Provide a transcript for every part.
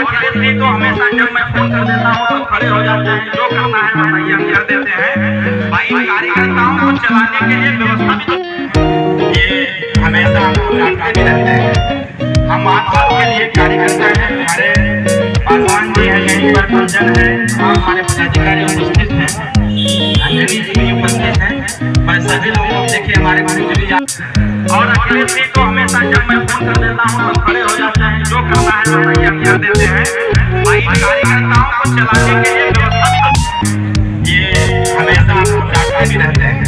अखिलेश जी तो हमेशा जब मैं फोन कर देता हूँ तो खड़े हो जाते हैं, जो करना है बताइए हम कर देते हैं। भाई कार्यकर्ताओं को चलाने के लिए व्यवस्था भी ये हमेशा हमको डांटते भी रहते हैं। हम आप सबके लिए कार्यकर्ता हैं, हमारे पासवान जी हैं, यहीं पर पंचन है, और हमारे पदाधिकारी उपस्थित हैं, अंजलि जी भी उपस्थित हैं। मैं सभी लोगों को देखिए हमारे गुरु जी और अखिलेश जी तो हमेशा जब मैं फोन कर देता हूँ तो खड़े हो जाते हैं, जो करना है बताइए हम कर देते हैं। भाई कार्यकर्ताओं को चलाने के लिए व्यवस्था भी ये हमेशा हमको डांटते भी रहते हैं।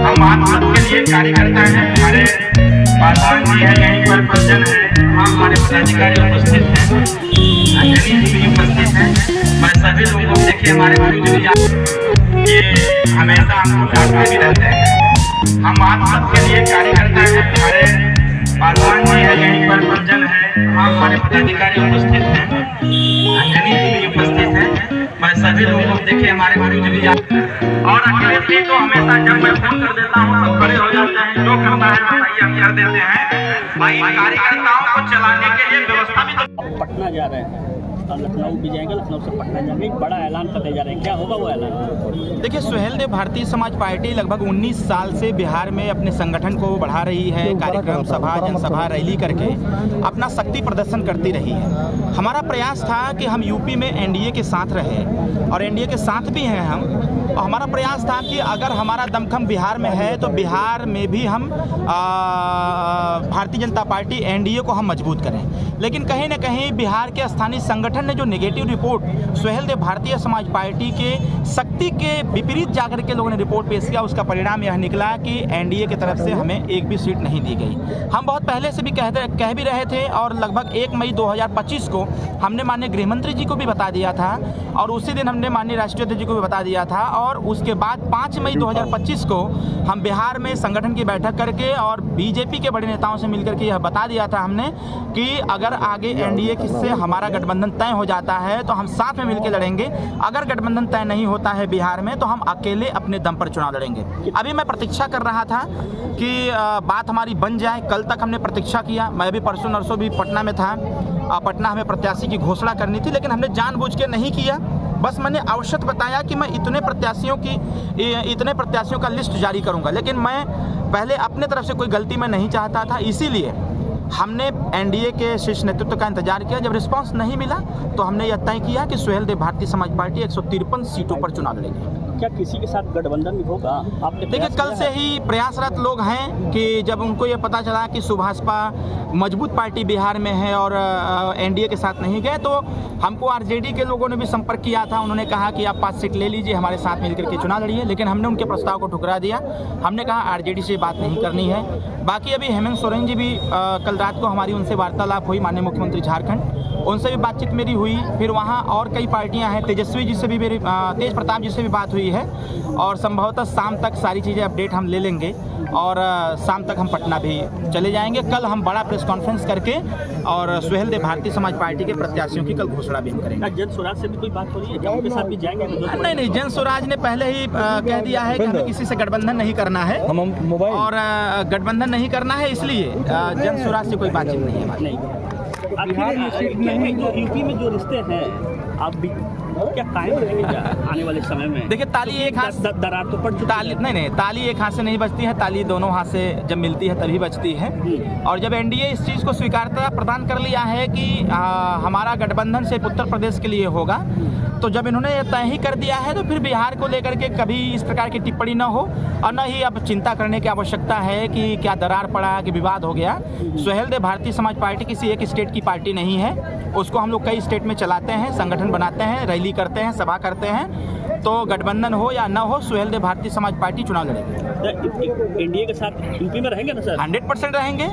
हम आप सबके लिए कार्यकर्ता हैं, हमारे पासवान जी हैं, यहीं पर पंचन है, और हमारे पदाधिकारी उपस्थित हैं, अंजलि जी भी उपस्थित हैं। मैं सभी लोगों को देखिए हमारे गुरु जी ये हमेशा हमको डांटते भी रहते हैं। हम आप सबके लिए कार्यकर्ता हैं, हमारे पासवान जी हैं, यहीं पर पंचन है, और हमारे पदाधिकारी उपस्थित हैं, अंजलि जी भी उपस्थित हैं। मैं सभी लोगों को देखिए हमारे गुरु जी और अखिलेश जी तो हमेशा जब मैं फोन कर देता हूँ तो खड़े हो जाते हैं, जो करना है बताइए हम कर देते हैं। भाई कार्यकर्ताओं को चलाने के लिए व्यवस्था भी पटना जा रहे हैं और लखनऊ भी जाएंगे, लखनऊ से पटना जाएंगे, एक बड़ा ऐलान करने जा रहे हैं, क्या होगा वो ऐलान? देखिए, सुहेल देव भारतीय समाज पार्टी लगभग 19 साल से बिहार में अपने संगठन को बढ़ा रही है। कार्यक्रम, सभा, जनसभा, रैली करके अपना शक्ति प्रदर्शन करती रही है। हमारा प्रयास था कि हम यूपी में एनडीए के साथ रहे, और एनडीए के साथ भी हैं हम, और हमारा प्रयास था कि अगर हमारा दमखम बिहार में है तो बिहार में भी हम भारतीय जनता पार्टी एनडीए को हम मजबूत करें। लेकिन कहीं ना कहीं बिहार के स्थानीय संगठन ने जो negative report Suhel Dev Bharatiya Samaj party के शक्ति के विपरीत जाकर के लोगों ने रिपोर्ट पेश किया, उसका परिणाम यह निकला कि एनडीए की तरफ से हमें एक भी सीट नहीं दी गई। हम बहुत पहले से भी कह भी रहे थे, और लगभग 1 मई 2025 को हमने माननीय गृहमंत्री जी को भी बता दिया था, और उसी दिन हमने माननीय राष्ट्रीय अध्यक्ष जी को भी बता दिया था, और उसके बाद 5 मई 2025 को हम बिहार में संगठन की बैठक करके और बीजेपी के बड़े नेताओं से मिलकर के यह बता दिया था हमने कि अगर आगे एनडीए से हमारा गठबंधन तय हो जाता है तो हम साथ में मिलकर लड़ेंगे, अगर गठबंधन तय नहीं होता है बिहार में तो हम अकेले अपने दम पर चुनाव लड़ेंगे। अभी मैं प्रतीक्षा कर रहा था कि बात हमारी बन जाए। कल तक हमने प्रतीक्षा किया, मैं भी परसों नरसों भी पटना में था। पटना हमें प्रत्याशी की घोषणा करनी थी, लेकिन हमने जानबूझ के नहीं किया। बस मैंने आवश्यक बताया कि मैं इतने प्रत्याशियों का लिस्ट जारी करूंगा, लेकिन मैं पहले अपने तरफ से कोई गलती मैं नहीं चाहता था। इसीलिए हमने एनडीए के शीर्ष नेतृत्व का इंतजार किया। जब रिस्पांस नहीं मिला तो हमने यह तय किया कि सुहेल देव भारतीय समाज पार्टी 153 सीटों पर चुनाव लड़ेगी। क्या किसी के साथ गठबंधन होगा? आपने देखिए, कल से ही प्रयासरत लोग हैं कि जब उनको ये पता चला कि सुभाषपा मजबूत पार्टी बिहार में है और एनडीए के साथ नहीं गए, तो हमको आरजेडी के लोगों ने भी संपर्क किया था। उन्होंने कहा कि आप 5 सीट ले लीजिए, हमारे साथ मिलकर के चुनाव लड़िए, लेकिन हमने उनके प्रस्ताव को ठुकरा दिया। हमने कहा आरजेडी से बात नहीं करनी है। बाकी अभी हेमंत सोरेन जी भी कल रात को हमारी उनसे वार्तालाप हुई, माननीय मुख्यमंत्री झारखंड, उनसे भी बातचीत मेरी हुई। फिर वहाँ और कई पार्टियां हैं, तेजस्वी जी से भी मेरी, तेज प्रताप जी से भी बात हुई है, और संभवतः शाम तक सारी चीज़ें अपडेट हम ले लेंगे, और शाम तक हम पटना भी चले जाएंगे। कल हम बड़ा प्रेस कॉन्फ्रेंस करके और सुहेल देव भारतीय समाज पार्टी के प्रत्याशियों की कल घोषणा भी हम करेंगे। जन स्वराज से भी कोई बात हो रही है क्या? उनके साथ भी जाएंगे? नहीं, जन स्वराज ने पहले ही कह दिया है कि हमें किसी से गठबंधन नहीं करना है, और गठबंधन नहीं करना है, इसलिए जन स्वराज से कोई बातचीत नहीं है। नहीं, यूपी में जो रिश्ते हैं आप भी क्या कायम रहेंगे क्या आने वाले समय में? देखिए, ताली एक हाथ दरार तो पड़ चुकी है। नहीं, ताली एक हाथ से नहीं बजती है, ताली दोनों हाथ से जब मिलती है तभी बजती है। और जब एनडीए इस चीज़ को स्वीकारता प्रदान कर लिया है कि हमारा गठबंधन सिर्फ उत्तर प्रदेश के लिए होगा, तो जब इन्होंने तय ही कर दिया है तो फिर बिहार को लेकर के कभी इस प्रकार की टिप्पणी न हो, और न ही अब चिंता करने की आवश्यकता है कि क्या दरार पड़ा, कि विवाद हो गया। सुहेल देव भारतीय समाज पार्टी किसी एक स्टेट की पार्टी नहीं है, उसको हम लोग कई स्टेट में चलाते हैं, संगठन बनाते हैं, रैली करते हैं, सभा करते हैं। तो गठबंधन हो या न हो, सुहेल देव भारतीय समाज पार्टी चुनाव लड़ेगी। एनडीए के साथ यूपी में रहेंगे ना सर? 100% रहेंगे।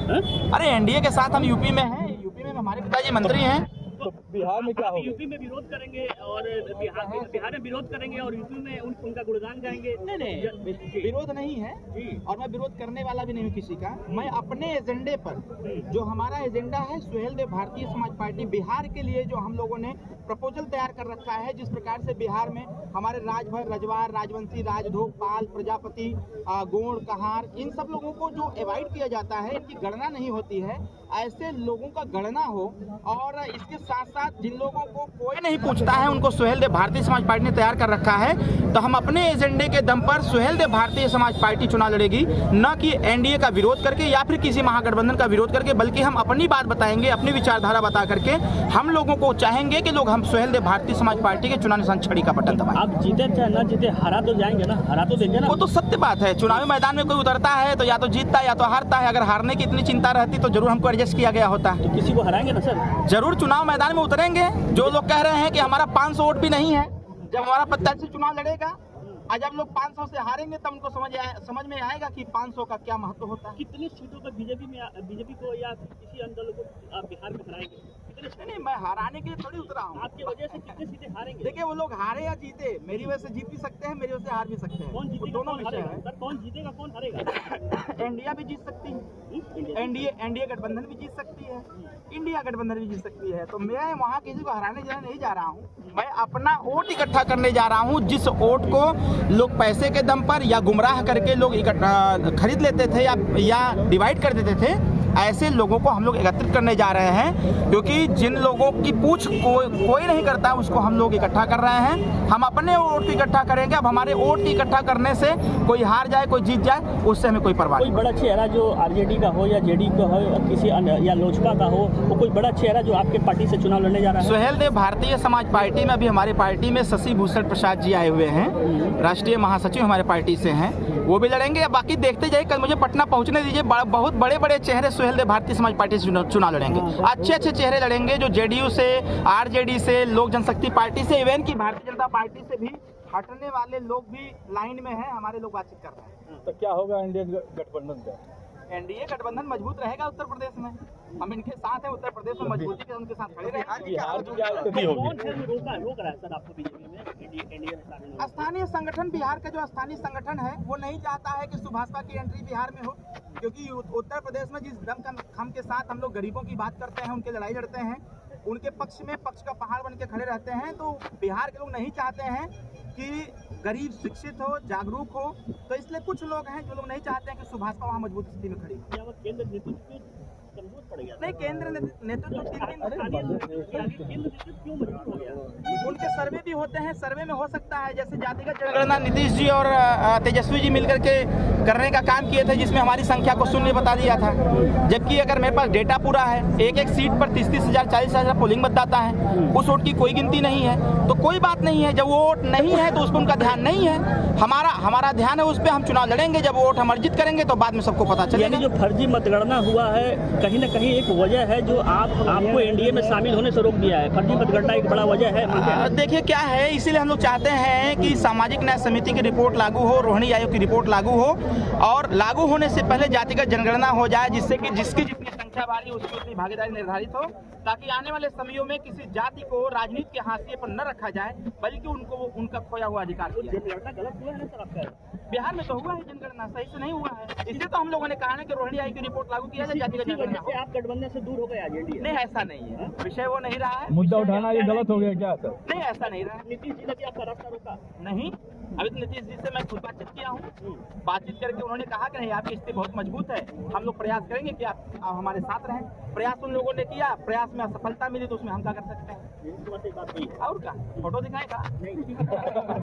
अरे एनडीए के साथ हम यूपी में हैं, यूपी में हमारे पिताजी मंत्री हैं। तो बिहार में क्या होगा? यूपी में विरोध करेंगे और बिहार में विरोध करेंगे और यूपी में उनका गुणगान गाएंगे। नहीं, विरोध नहीं है, और मैं विरोध करने वाला भी नहीं हूँ किसी का। मैं अपने एजेंडे पर, जो हमारा एजेंडा है सुहेल देव भारतीय समाज पार्टी बिहार के लिए, जो हम लोगों ने प्रपोजल तैयार कर रखा है, जिस प्रकार से बिहार में हमारे राजभर, रजवार, राजवंशी, राजधोक, पाल, प्रजापति, गोंड, कहार, इन सब लोगों को जो अवॉइड किया जाता है, इनकी गणना नहीं होती है, ऐसे लोगों का गणना हो और इसके साथ साथ जिन लोगों को कोई नहीं पूछता है उनको सुहेल देव भारतीय समाज पार्टी ने तैयार कर रखा है। तो हम अपने एजेंडे के दम पर सुहेल देव भारतीय समाज पार्टी चुनाव लड़ेगी, न कि एनडीए का विरोध करके या फिर किसी महागठबंधन का विरोध करके, बल्कि हम अपनी बात बताएंगे, अपनी विचारधारा बता करके। हम लोगों को चाहेंगे कि लोग हम सुहेल देव भारतीय समाज पार्टी के चुनाव निशान छड़ी का बटन दबाएं। आप जीते चाहे ना जीते, हरा तो जाएंगे ना, हरा तो देंगे ना। वो तो सत्य बात है। चुनावी मैदान में कोई उतरता है तो या तो जीतता है या तो हारता है। अगर हारने की इतनी चिंता रहती तो जरूर हमको एडजस्ट किया गया होता। तो किसी को हराएंगे ना सर? जरूर चुनाव मैदान में उतरेंगे। जो लोग कह रहे हैं कि हमारा 500 वोट भी नहीं है, जब हमारा प्रत्याशी चुनाव लड़ेगा आज जब लोग 500 से हारेंगे तब उनको समझ में आएगा कि 500 का क्या महत्व होता है। कितनी सीटों पर बीजेपी को या किसी अन्य दलों को आप बिहार में कराएंगे? नहीं, मैं हराने के लिए थोड़ी उतरा हूँ। आपकी वजह से कितनी सीटें हारेंगे? देखिए, वो लोग हारे या जीते, मेरी वजह से जीत भी सकते हैं, मेरी वजह से हार भी सकते हैं। कौन जीतेगा, दोनों कौन विषय हारेगा? है। सर कौन जीतेगा, कौन हारेगा? इंडिया भी जीत सकती है, एनडीए गठबंधन भी जीत सकती है, इंडिया गठबंधन भी जीत सकती है। तो मैं वहाँ किसी को हराने जाने नहीं जा रहा हूँ। मैं अपना वोट इकट्ठा करने जा रहा हूँ। जिस वोट को लोग पैसे के दम पर या गुमराह करके लोग खरीद लेते थे या डिवाइड कर देते थे, ऐसे लोगों को हम लोग एकत्रित करने जा रहे हैं। क्योंकि जिन लोगों की पूछ कोई नहीं करता उसको हम लोग इकट्ठा कर रहे हैं। हम अपने वोट को इकट्ठा करेंगे। अब हमारे वोट की इकट्ठा करने से कोई हार जाए कोई जीत जाए उससे हमें कोई परवाह नहीं। कोई बड़ा चेहरा जो आरजेडी का हो या जेडी का हो या किसी अन्य या लोजपा का हो, वो कोई बड़ा चेहरा जो आपके पार्टी से चुनाव लड़ने जा रहा है? सुहेल देव भारतीय समाज पार्टी में अभी हमारी पार्टी में शशि भूषण प्रसाद जी आए हुए हैं, राष्ट्रीय महासचिव हमारे पार्टी से हैं, वो भी लड़ेंगे। बाकी देखते जाइए, कल मुझे पटना पहुंचने दीजिए। बहुत बड़े बड़े चेहरे सुहेल देव भारतीय समाज पार्टी से चुनाव लड़ेंगे। अच्छे अच्छे चेहरे लड़ेंगे जो जेडीयू से, आरजेडी से, लोक जनशक्ति पार्टी से, इवन की भारतीय जनता पार्टी से भी हटने वाले लोग भी लाइन में हैं। हमारे लोग बातचीत कर रहे हैं। तो क्या होगा इंडिया गठबंधन का? एनडीए गठबंधन मजबूत रहेगा उत्तर प्रदेश में। हम इनके साथ हैं, उत्तर प्रदेश में मजबूती के उनके साथ खड़े रहेंगे। बिहार की क्या स्थिति होगी? कौन है जो रोक रहा है सर आपको बीजेपी में, एनडीए में शामिल होने? स्थानीय संगठन, बिहार का जो स्थानीय संगठन है वो नहीं चाहता है कि सुभाषपा की एंट्री बिहार में हो। क्योंकि उत्तर प्रदेश में जिस दम के साथ हम लोग गरीबों की बात करते हैं, उनके लड़ाई लड़ते हैं, उनके पक्ष में पक्ष का पहाड़ बन के खड़े रहते हैं, तो बिहार के लोग नहीं चाहते हैं कि गरीब शिक्षित हो, जागरूक हो। तो इसलिए कुछ लोग हैं जो लोग नहीं चाहते हैं कि सुभाषपा वहाँ मजबूत स्थिति में खड़ी हो। क्या वो केंद्र नेतृत्व कमजोर पड़ गया? नहीं, केंद्र नेतृत्व केंद्र नेतृत्व क्यों मजबूत हो गया? उनके सर्वे भी होते हैं, सर्वे में हो सकता है जैसे जातिगत जनगणना नीतीश जी और तेजस्वी जी मिलकर के करने का काम किए थे, जिसमें हमारी संख्या को शून्य बता दिया था। जबकि अगर मेरे पास डेटा पूरा है, एक सीट पर 30-30 हज़ार 40,000 पोलिंग मतदाता है, उस वोट की कोई गिनती नहीं है, तो कोई बात नहीं है। जब वो वोट नहीं है तो उस पर उनका ध्यान नहीं है। हमारा ध्यान है उस पर। हम चुनाव लड़ेंगे, जब वोट हम अर्जित करेंगे तो बाद में सबको पता चलेगा। यानी जो फर्जी मतगणना हुआ है कहीं न कहीं एक वजह है जो आपको एनडीए में शामिल होने से रोक दिया है। फर्जी मतगणना एक बड़ा वजह है। देखिए क्या है, इसीलिए हम लोग चाहते हैं कि सामाजिक न्याय समिति की रिपोर्ट लागू हो, रोहिणी आयोग की रिपोर्ट लागू हो, और लागू होने से पहले जातिगत जनगणना हो जाए, जिससे कि जिसकी जितनी संख्या वाली उसकी उतनी भागीदारी निर्धारित हो, ताकि आने वाले समयों में किसी जाति को राजनीति के हाशिए पर न रखा जाए, बल्कि उनको उनका खोया हुआ अधिकार दिया जाए। जनगणना गलत हुआ है ना सर आपका? बिहार में तो हुआ है, जनगणना सही से नहीं हुआ है। इसलिए तो हम लोगों ने कहा है कि रोहिणी आयोग की रिपोर्ट लागू किया जाए, जातिगत जनगणना हो। आप गठबंधन से दूर हो गए आज एनडीए? नहीं, ऐसा नहीं है, विषय वो नहीं रहा है। मुद्दा उठाना ये गलत हो गया क्या सर? नहीं, ऐसा नहीं रहा। नीतीश जी ने भी आपका रास्ता रोका? नहीं, अभी तो नीतीश जी से मैं खुद बातचीत किया हूँ। बातचीत करके उन्होंने कहा कि नहीं, आपकी स्थिति बहुत मजबूत है, हम लोग प्रयास करेंगे कि आप हमारे साथ रहें। प्रयास उन लोगों ने किया, प्रयास में असफलता मिली तो उसमें हम क्या कर सकते हैं? बात हुई और क्या, फोटो दिखाएगा? नहीं